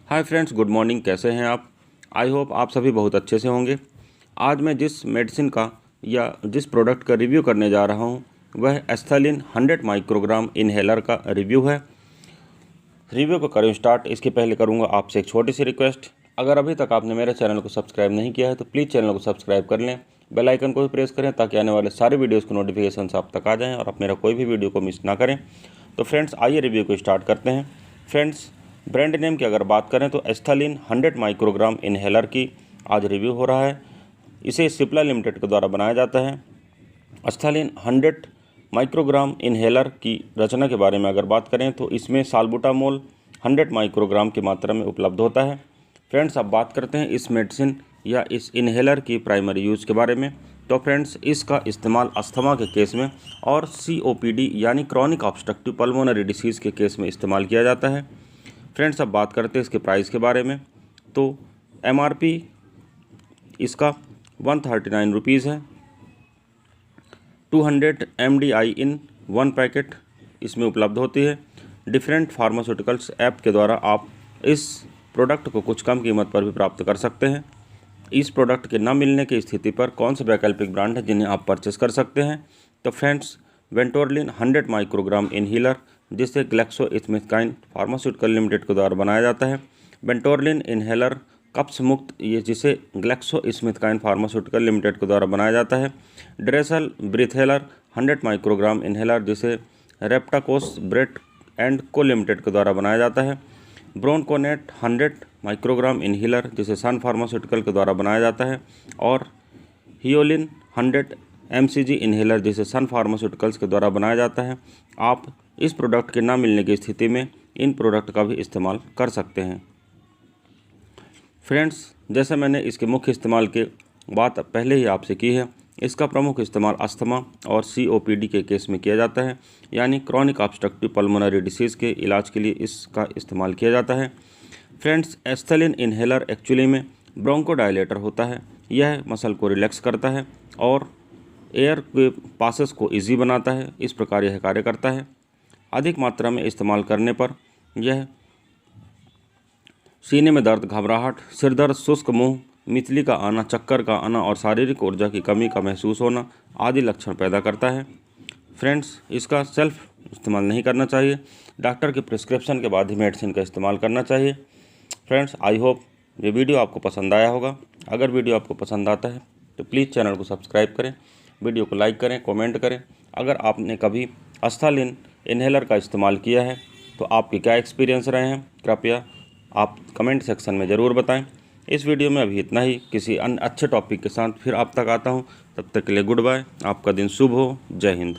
Hi friends, good morning. कैसे हैं आप? आई होप आप सभी बहुत अच्छे से होंगे। आज मैं जिस मेडिसिन का या जिस प्रोडक्ट का रिव्यू करने जा रहा हूं वह एस्थलीन 100 माइक्रोग्राम इनहेलर का रिव्यू है। रिव्यू को करूं स्टार्ट, इसके पहले करूंगा आपसे एक छोटी सी रिक्वेस्ट। अगर अभी तक आपने मेरे चैनल को सब्सक्राइब नहीं किया है तो प्लीज़ चैनल को सब्सक्राइब कर लें, बेल आइकन को भी प्रेस करें ताकि आने वाले सारे वीडियोज़ के नोटिफिकेशन आप तक आ जाएँ और आप मेरा कोई भी वीडियो को मिस ना करें। तो फ्रेंड्स, आइए रिव्यू को स्टार्ट करते हैं। फ्रेंड्स, ब्रांड नेम की अगर बात करें तो एस्थलीन 100 माइक्रोग्राम इनहेलर की आज रिव्यू हो रहा है। इसे सिप्ला लिमिटेड के द्वारा बनाया जाता है। एस्थलीन 100 माइक्रोग्राम इनहेलर की रचना के बारे में अगर बात करें तो इसमें साल्बुटामोल 100 माइक्रोग्राम की मात्रा में उपलब्ध होता है। फ्रेंड्स, अब बात करते हैं इस मेडिसिन या इस इनहेलर की प्राइमरी यूज़ के बारे में। तो फ्रेंड्स, इसका इस्तेमाल अस्थमा के केस में और COPD यानी क्रॉनिक ऑब्स्ट्रक्टिव पल्मोनरी डिसीज़ के केस में इस्तेमाल किया जाता है। फ्रेंड्स, अब बात करते हैं इसके प्राइस के बारे में। तो MRP इसका 139 रुपीज़ है। 200 mDI इन 1 पैकेट इसमें उपलब्ध होती है। डिफरेंट फार्मास्यूटिकल्स ऐप के द्वारा आप इस प्रोडक्ट को कुछ कम कीमत पर भी प्राप्त कर सकते हैं। इस प्रोडक्ट के न मिलने की स्थिति पर कौन से वैकल्पिक ब्रांड हैं जिन्हें आप परचेस कर सकते हैं? तो फ्रेंड्स, वेंटोरलिन 100 माइक्रोग्राम इनहेलर जिसे ग्लैक्सोस्मिथक्लाइन फार्मास्यूटिकल लिमिटेड के द्वारा बनाया जाता है। वेंटोरलिन इनहेलर कप्स मुक्त ये जिसे ग्लैक्सोस्मिथक्लाइन फार्मास्यूटिकल लिमिटेड के द्वारा बनाया जाता है। ड्रेसल ब्रीथेलर 100 माइक्रोग्राम इनहेलर जिसे रेप्टाकोस ब्रेट एंड को लिमिटेड के द्वारा बनाया जाता है। ब्रोनकोनेट 100 माइक्रोग्राम इनहेलर जिसे सन फार्मास्यूटिकल के द्वारा बनाया जाता है। और हियोलिन 100 mcg इनहेलर जिसे सन फार्मास्यूटिकल्स के द्वारा बनाया जाता है। आप इस प्रोडक्ट के ना मिलने की स्थिति में इन प्रोडक्ट का भी इस्तेमाल कर सकते हैं। फ्रेंड्स, जैसे मैंने इसके मुख्य इस्तेमाल की बात पहले ही आपसे की है, इसका प्रमुख इस्तेमाल अस्थमा और COPD के केस में किया जाता है, यानी क्रॉनिक ऑब्स्ट्रक्टिव पल्मोनरी डिसीज़ के इलाज के लिए इसका इस्तेमाल किया जाता है। फ्रेंड्स, एस्थलीन इनहेलर एक्चुअली में ब्रोंकोडायलेटर होता है। यह मसल को रिलैक्स करता है और एयर के पासेस को ईजी बनाता है। इस प्रकार यह कार्य करता है। अधिक मात्रा में इस्तेमाल करने पर यह सीने में दर्द, घबराहट, सिर दर्द, शुष्क मुंह, मितली का आना, चक्कर का आना और शारीरिक ऊर्जा की कमी का महसूस होना आदि लक्षण पैदा करता है। फ्रेंड्स, इसका सेल्फ इस्तेमाल नहीं करना चाहिए। डॉक्टर के प्रिस्क्रिप्शन के बाद ही मेडिसिन का इस्तेमाल करना चाहिए। फ्रेंड्स, आई होप ये वीडियो आपको पसंद आया होगा। अगर वीडियो आपको पसंद आता है तो प्लीज़ चैनल को सब्सक्राइब करें, वीडियो को लाइक करें, कमेंट करें। अगर आपने कभी एस्थलीन इनहेलर का इस्तेमाल किया है तो आपके क्या एक्सपीरियंस रहे हैं, कृपया आप कमेंट सेक्शन में ज़रूर बताएं। इस वीडियो में अभी इतना ही। किसी अन्य अच्छे टॉपिक के साथ फिर आप तक आता हूं। तब तक के लिए गुड बाय। आपका दिन शुभ हो। जय हिंद।